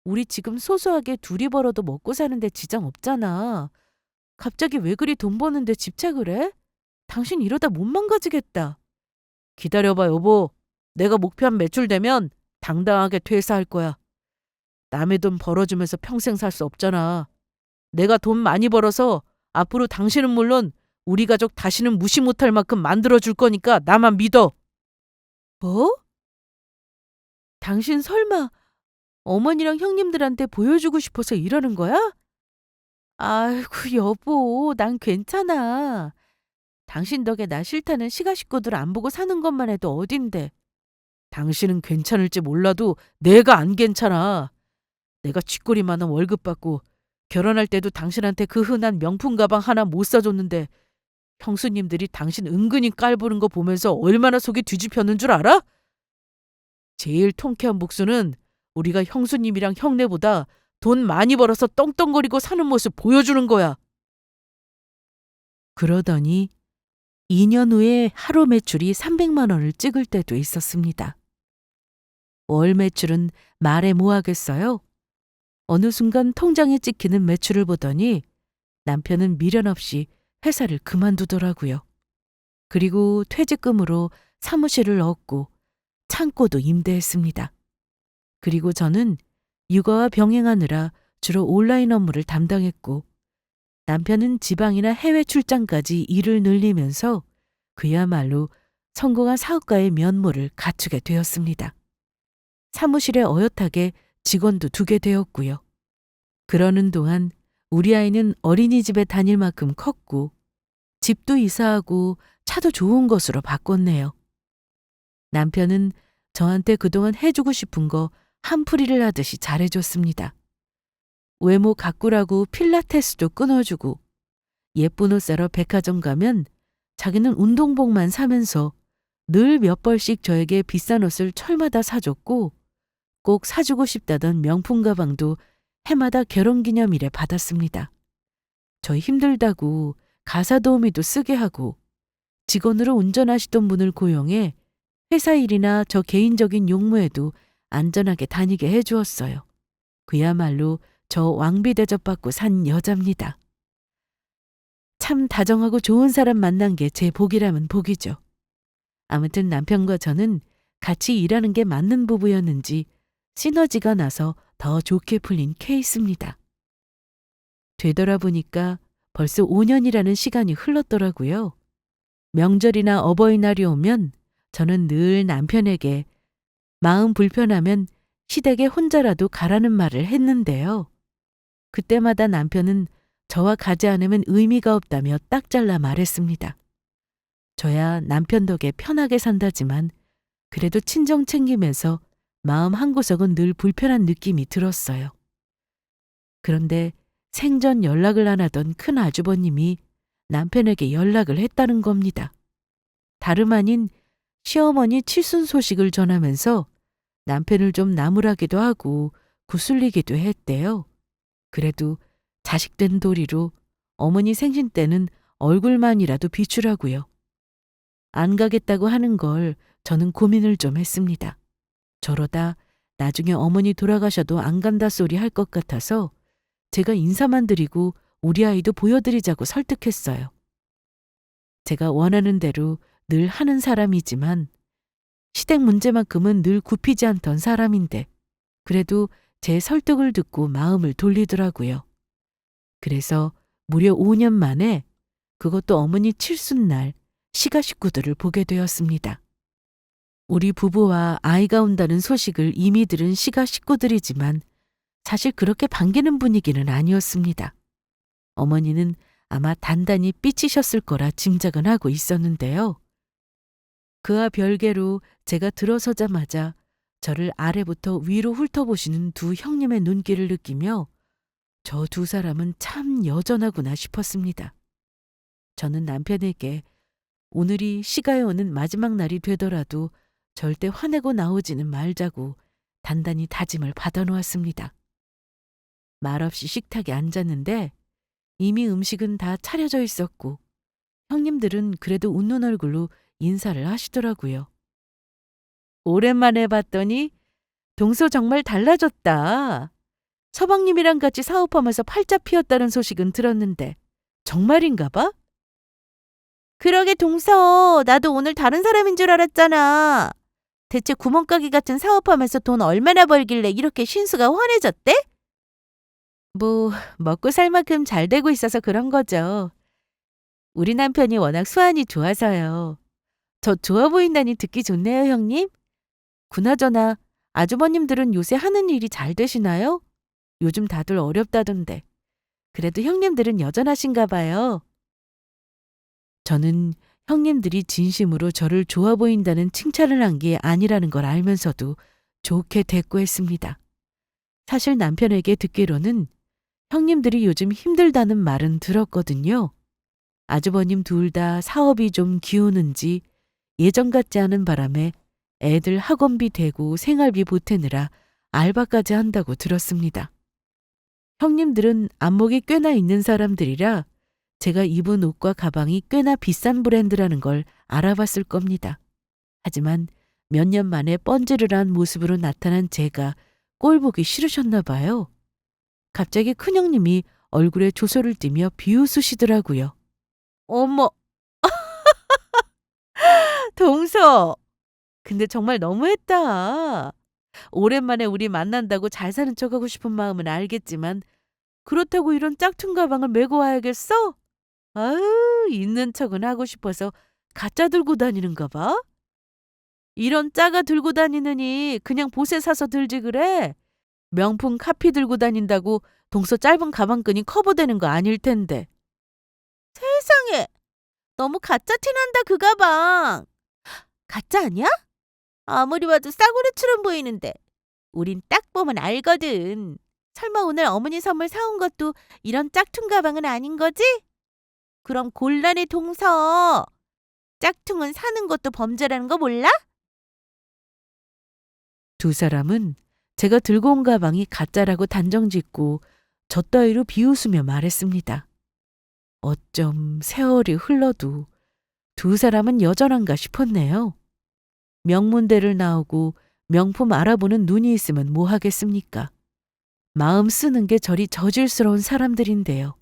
우리 지금 소소하게 둘이 벌어도 먹고 사는데 지장 없잖아. 갑자기 왜 그리 돈 버는데 집착을 해? 당신 이러다 못 망가지겠다. 기다려봐 여보. 내가 목표한 매출 되면 당당하게 퇴사할 거야. 남의 돈 벌어주면서 평생 살 수 없잖아. 내가 돈 많이 벌어서 앞으로 당신은 물론 우리 가족 다시는 무시 못할 만큼 만들어줄 거니까 나만 믿어. 뭐? 당신 설마 어머니랑 형님들한테 보여주고 싶어서 이러는 거야? 아이고 여보, 난 괜찮아. 당신 덕에 나 싫다는 시가 식구들 안 보고 사는 것만 해도 어딘데. 당신은 괜찮을지 몰라도 내가 안 괜찮아. 내가 쥐꼬리만한 월급 받고 결혼할 때도 당신한테 그 흔한 명품 가방 하나 못 사줬는데 형수님들이 당신 은근히 깔보는 거 보면서 얼마나 속이 뒤집혔는 줄 알아? 제일 통쾌한 복수는 우리가 형수님이랑 형네보다 돈 많이 벌어서 떵떵거리고 사는 모습 보여주는 거야. 그러더니 2년 후에 하루 매출이 300만 원을 찍을 때도 있었습니다. 월 매출은 말해 뭐하겠어요? 어느 순간 통장에 찍히는 매출을 보더니 남편은 미련 없이 회사를 그만두더라고요. 그리고 퇴직금으로 사무실을 얻고 창고도 임대했습니다. 그리고 저는 육아와 병행하느라 주로 온라인 업무를 담당했고 남편은 지방이나 해외 출장까지 일을 늘리면서 그야말로 성공한 사업가의 면모를 갖추게 되었습니다. 사무실에 어엿하게 직원도 두게 되었고요. 그러는 동안 우리 아이는 어린이집에 다닐 만큼 컸고 집도 이사하고 차도 좋은 것으로 바꿨네요. 남편은 저한테 그동안 해주고 싶은 거 한풀이를 하듯이 잘해줬습니다. 외모 가꾸라고 필라테스도 끊어주고 예쁜 옷 사러 백화점 가면 자기는 운동복만 사면서 늘 몇 벌씩 저에게 비싼 옷을 철마다 사줬고 꼭 사주고 싶다던 명품 가방도 해마다 결혼기념일에 받았습니다. 저 힘들다고 가사 도우미도 쓰게 하고 직원으로 운전하시던 분을 고용해 회사 일이나 저 개인적인 용무에도 안전하게 다니게 해주었어요. 그야말로 저 왕비 대접받고 산 여자입니다. 참 다정하고 좋은 사람 만난 게 제 복이라면 복이죠. 아무튼 남편과 저는 같이 일하는 게 맞는 부부였는지 시너지가 나서 더 좋게 풀린 케이스입니다. 되돌아보니까 벌써 5년이라는 시간이 흘렀더라고요. 명절이나 어버이날이 오면 저는 늘 남편에게 마음 불편하면 시댁에 혼자라도 가라는 말을 했는데요. 그때마다 남편은 저와 가지 않으면 의미가 없다며 딱 잘라 말했습니다. 저야 남편 덕에 편하게 산다지만 그래도 친정 챙기면서 마음 한구석은 늘 불편한 느낌이 들었어요. 그런데 생전 연락을 안 하던 큰 아주버님이 남편에게 연락을 했다는 겁니다. 다름 아닌 시어머니 칠순 소식을 전하면서 남편을 좀 나무라기도 하고 구슬리기도 했대요. 그래도 자식된 도리로 어머니 생신 때는 얼굴만이라도 비추라고요. 안 가겠다고 하는 걸 저는 고민을 좀 했습니다. 저러다 나중에 어머니 돌아가셔도 안 간다 소리 할 것 같아서 제가 인사만 드리고 우리 아이도 보여드리자고 설득했어요. 제가 원하는 대로 늘 하는 사람이지만 시댁 문제만큼은 늘 굽히지 않던 사람인데 그래도 제 설득을 듣고 마음을 돌리더라고요. 그래서 무려 5년 만에 그것도 어머니 칠순날 시가 식구들을 보게 되었습니다. 우리 부부와 아이가 온다는 소식을 이미 들은 시가 식구들이지만 사실 그렇게 반기는 분위기는 아니었습니다. 어머니는 아마 단단히 삐치셨을 거라 짐작은 하고 있었는데요. 그와 별개로 제가 들어서자마자 저를 아래부터 위로 훑어보시는 두 형님의 눈길을 느끼며 저 두 사람은 참 여전하구나 싶었습니다. 저는 남편에게 오늘이 시가에 오는 마지막 날이 되더라도 절대 화내고 나오지는 말자고 단단히 다짐을 받아놓았습니다. 말없이 식탁에 앉았는데 이미 음식은 다 차려져 있었고 형님들은 그래도 웃는 얼굴로 인사를 하시더라고요. 오랜만에 봤더니 동서 정말 달라졌다. 서방님이랑 같이 사업하면서 팔자 피었다는 소식은 들었는데 정말인가 봐? 그러게 동서, 나도 오늘 다른 사람인 줄 알았잖아. 대체 구멍가게 같은 사업하면서 돈 얼마나 벌길래 이렇게 신수가 환해졌대? 뭐 먹고 살 만큼 잘 되고 있어서 그런 거죠. 우리 남편이 워낙 수완이 좋아서요. 저 좋아 보인다니 듣기 좋네요, 형님. 그나저나 아주버님들은 요새 하는 일이 잘 되시나요? 요즘 다들 어렵다던데. 그래도 형님들은 여전하신가 봐요. 저는 형님들이 진심으로 저를 좋아 보인다는 칭찬을 한 게 아니라는 걸 알면서도 좋게 대꾸했습니다. 사실 남편에게 듣기로는 형님들이 요즘 힘들다는 말은 들었거든요. 아주버님 둘 다 사업이 좀 기우는지 예전 같지 않은 바람에 애들 학원비 대고 생활비 보태느라 알바까지 한다고 들었습니다. 형님들은 안목이 꽤나 있는 사람들이라 제가 입은 옷과 가방이 꽤나 비싼 브랜드라는 걸 알아봤을 겁니다. 하지만 몇 년 만에 뻔질을 모습으로 나타난 제가 꼴보기 싫으셨나 봐요. 갑자기 큰형님이 얼굴에 조소를 띠며 비웃으시더라고요. 어머, 동서. 근데 정말 너무했다. 오랜만에 우리 만난다고 잘 사는 척하고 싶은 마음은 알겠지만 그렇다고 이런 짝퉁 가방을 메고 와야겠어? 아유, 있는 척은 하고 싶어서 가짜 들고 다니는가 봐. 이런 짜가 들고 다니느니 그냥 보세 사서 들지 그래. 명품 카피 들고 다닌다고 동서 짧은 가방끈이 커버되는 거 아닐 텐데. 세상에, 너무 가짜 티난다 그 가방. 가짜 아니야? 아무리 봐도 싸구려처럼 보이는데 우린 딱 보면 알거든. 설마 오늘 어머니 선물 사온 것도 이런 짝퉁 가방은 아닌 거지? 그럼 곤란해 동서. 짝퉁은 사는 것도 범죄라는 거 몰라? 두 사람은 제가 들고 온 가방이 가짜라고 단정짓고 저 따위로 비웃으며 말했습니다. 어쩜 세월이 흘러도 두 사람은 여전한가 싶었네요. 명문대를 나오고 명품 알아보는 눈이 있으면 뭐 하겠습니까? 마음 쓰는 게 저리 저질스러운 사람들인데요.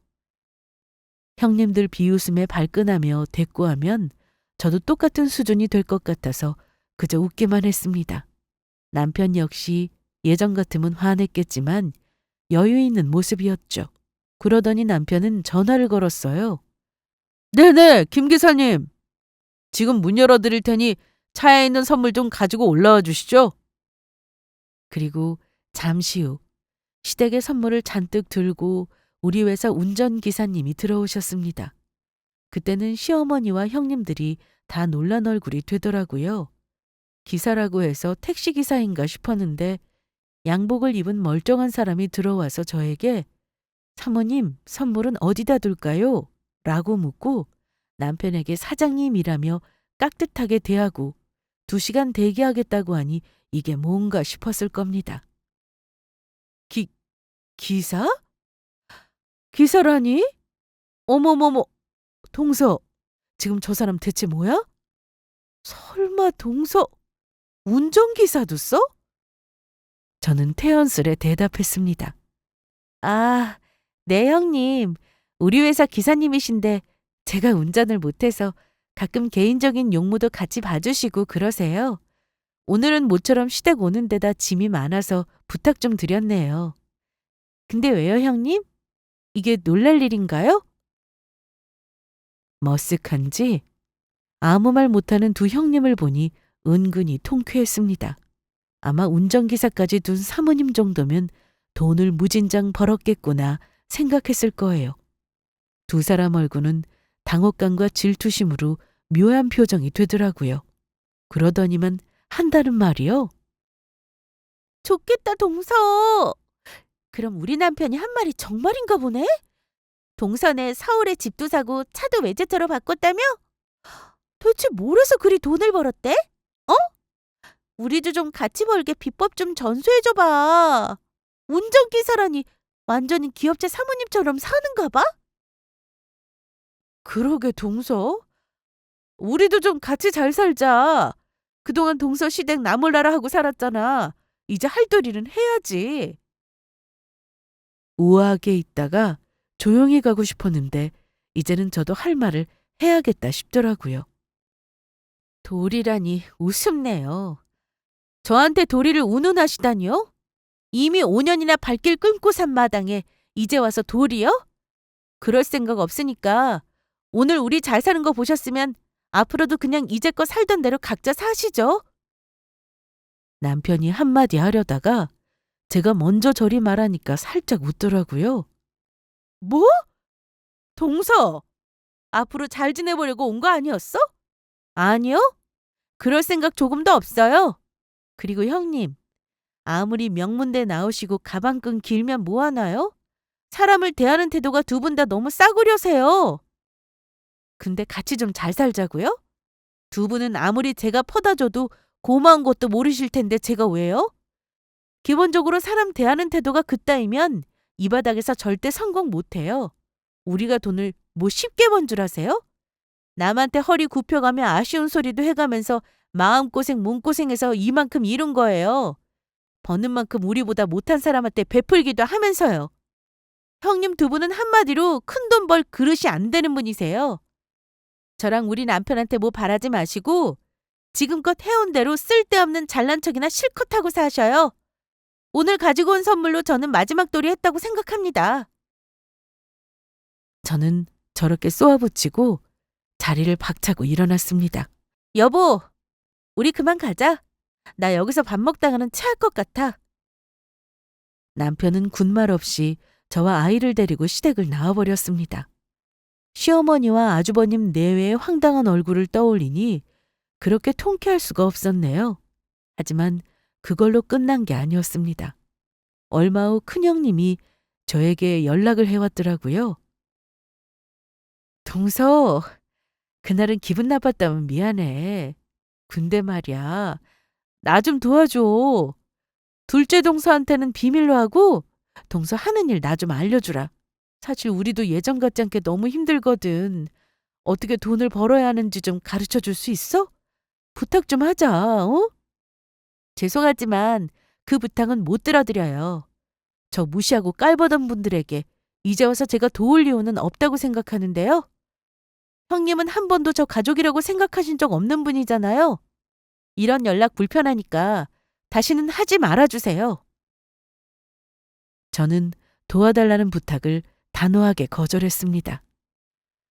형님들 비웃음에 발끈하며 대꾸하면 저도 똑같은 수준이 될 것 같아서 그저 웃기만 했습니다. 남편 역시 예전 같으면 화냈겠지만 여유 있는 모습이었죠. 그러더니 남편은 전화를 걸었어요. 네네, 김 기사님. 지금 문 열어드릴 테니 차에 있는 선물 좀 가지고 올라와 주시죠. 그리고 잠시 후 시댁의 선물을 잔뜩 들고 우리 회사 운전기사님이 들어오셨습니다. 그때는 시어머니와 형님들이 다 놀란 얼굴이 되더라고요. 기사라고 해서 택시기사인가 싶었는데 양복을 입은 멀쩡한 사람이 들어와서 저에게 사모님, 선물은 어디다 둘까요? 라고 묻고 남편에게 사장님이라며 깍듯하게 대하고 2시간 대기하겠다고 하니 이게 뭔가 싶었을 겁니다. 기사? 기사라니? 어머머머, 동서, 지금 저 사람 대체 뭐야? 설마 동서, 운전기사도 써? 저는 태연스레 대답했습니다. 아, 네 형님. 우리 회사 기사님이신데 제가 운전을 못해서 가끔 개인적인 용무도 같이 봐주시고 그러세요. 오늘은 모처럼 시댁 오는 데다 짐이 많아서 부탁 좀 드렸네요. 근데 왜요, 형님? 이게 놀랄 일인가요? 머쓱한지 아무 말 못하는 두 형님을 보니 은근히 통쾌했습니다. 아마 운전기사까지 둔 사모님 정도면 돈을 무진장 벌었겠구나 생각했을 거예요. 두 사람 얼굴은 당혹감과 질투심으로 묘한 표정이 되더라고요. 그러더니만 한다는 말이요. 좋겠다, 동서. 그럼 우리 남편이 한 말이 정말인가 보네? 동선에 서울에 집도 사고 차도 외제차로 바꿨다며? 도대체 뭘 해서 그리 돈을 벌었대? 어? 우리도 좀 같이 벌게 비법 좀 전수해줘봐. 운전기사라니 완전히 기업체 사모님처럼 사는가 봐? 그러게, 동서. 우리도 좀 같이 잘 살자. 그동안 동서 시댁 나몰라라 하고 살았잖아. 이제 할 도리는 해야지. 우아하게 있다가 조용히 가고 싶었는데 이제는 저도 할 말을 해야겠다 싶더라고요. 도리라니 우습네요. 저한테 도리를 운운하시다니요? 이미 5년이나 발길 끊고 산 마당에 이제 와서 도리요? 그럴 생각 없으니까 오늘 우리 잘 사는 거 보셨으면 앞으로도 그냥 이제껏 살던 대로 각자 사시죠. 남편이 한마디 하려다가 제가 먼저 저리 말하니까 살짝 웃더라고요. 뭐? 동서, 앞으로 잘 지내보려고 온 거 아니었어? 아니요? 그럴 생각 조금도 없어요. 그리고 형님, 아무리 명문대 나오시고 가방끈 길면 뭐하나요? 사람을 대하는 태도가 두 분 다 너무 싸구려세요. 근데 같이 좀 잘 살자고요? 두 분은 아무리 제가 퍼다 줘도 고마운 것도 모르실 텐데 제가 왜요? 기본적으로 사람 대하는 태도가 그따이면 이 바닥에서 절대 성공 못해요. 우리가 돈을 뭐 쉽게 번 줄 아세요? 남한테 허리 굽혀가며 아쉬운 소리도 해가면서 마음고생 몸고생해서 이만큼 이룬 거예요. 버는 만큼 우리보다 못한 사람한테 베풀기도 하면서요. 형님 두 분은 한마디로 큰돈 벌 그릇이 안 되는 분이세요. 저랑 우리 남편한테 뭐 바라지 마시고 지금껏 해온 대로 쓸데없는 잘난 척이나 실컷 하고 사셔요. 오늘 가지고 온 선물로 저는 마지막 도리 했다고 생각합니다. 저는 저렇게 쏘아붙이고 자리를 박차고 일어났습니다. 여보, 우리 그만 가자. 나 여기서 밥 먹다가는 체할 것 같아. 남편은 군말 없이 저와 아이를 데리고 시댁을 나와버렸습니다. 시어머니와 아주버님 내외의 황당한 얼굴을 떠올리니 그렇게 통쾌할 수가 없었네요. 하지만 그걸로 끝난 게 아니었습니다. 얼마 후 큰형님이 저에게 연락을 해왔더라고요. 동서, 그날은 기분 나빴다면 미안해. 근데 말이야, 나 좀 도와줘. 둘째 동서한테는 비밀로 하고 동서 하는 일 나 좀 알려주라. 사실 우리도 예전 같지 않게 너무 힘들거든. 어떻게 돈을 벌어야 하는지 좀 가르쳐 줄 수 있어? 부탁 좀 하자, 어? 죄송하지만 그 부탁은 못 들어드려요. 저 무시하고 깔보던 분들에게 이제 와서 제가 도울 이유는 없다고 생각하는데요. 형님은 한 번도 저 가족이라고 생각하신 적 없는 분이잖아요. 이런 연락 불편하니까 다시는 하지 말아주세요. 저는 도와달라는 부탁을 단호하게 거절했습니다.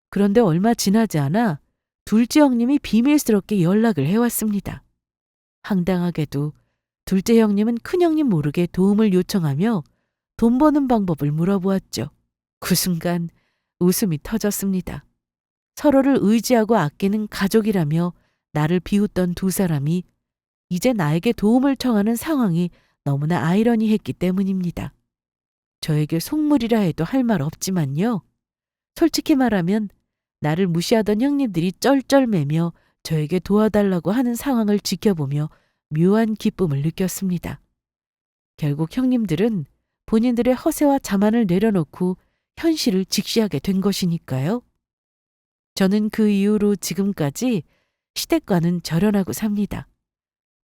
그런데 얼마 지나지 않아 둘째 형님이 비밀스럽게 연락을 해왔습니다. 황당하게도 둘째 형님은 큰형님 모르게 도움을 요청하며 돈 버는 방법을 물어보았죠. 그 순간 웃음이 터졌습니다. 서로를 의지하고 아끼는 가족이라며 나를 비웃던 두 사람이 이제 나에게 도움을 청하는 상황이 너무나 아이러니했기 때문입니다. 저에게 속물이라 해도 할 말 없지만요. 솔직히 말하면 나를 무시하던 형님들이 쩔쩔매며 저에게 도와달라고 하는 상황을 지켜보며 묘한 기쁨을 느꼈습니다. 결국 형님들은 본인들의 허세와 자만을 내려놓고 현실을 직시하게 된 것이니까요. 저는 그 이후로 지금까지 시댁과는 절연하고 삽니다.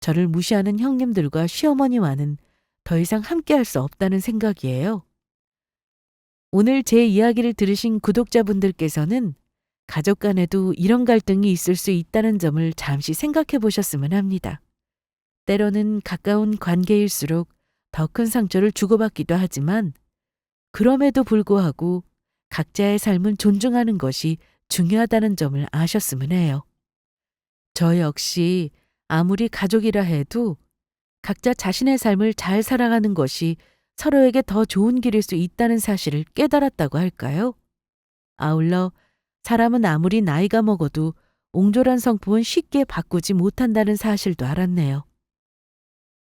저를 무시하는 형님들과 시어머니와는 더 이상 함께할 수 없다는 생각이에요. 오늘 제 이야기를 들으신 구독자분들께서는 가족 간에도 이런 갈등이 있을 수 있다는 점을 잠시 생각해 보셨으면 합니다. 때로는 가까운 관계일수록 더 큰 상처를 주고받기도 하지만 그럼에도 불구하고 각자의 삶은 존중하는 것이 중요하다는 점을 아셨으면 해요. 저 역시 아무리 가족이라 해도 각자 자신의 삶을 잘 살아가는 것이 서로에게 더 좋은 길일 수 있다는 사실을 깨달았다고 할까요? 아울러 사람은 아무리 나이가 먹어도 옹졸한 성품은 쉽게 바꾸지 못한다는 사실도 알았네요.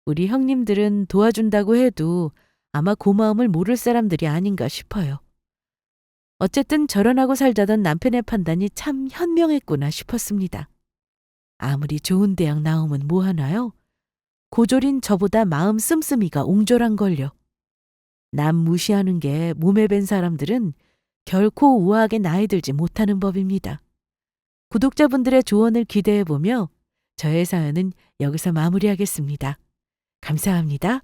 우리 형님들은 도와준다고 해도 아마 고마움을 모를 사람들이 아닌가 싶어요. 어쨌든 절연하고 살자던 남편의 판단이 참 현명했구나 싶었습니다. 아무리 좋은 대학 나오면 뭐하나요? 고졸인 저보다 마음 씀씀이가 옹졸한걸요. 남 무시하는 게 몸에 밴 사람들은 결코 우아하게 나이 들지 못하는 법입니다. 구독자분들의 조언을 기대해보며 저의 사연은 여기서 마무리하겠습니다. 감사합니다.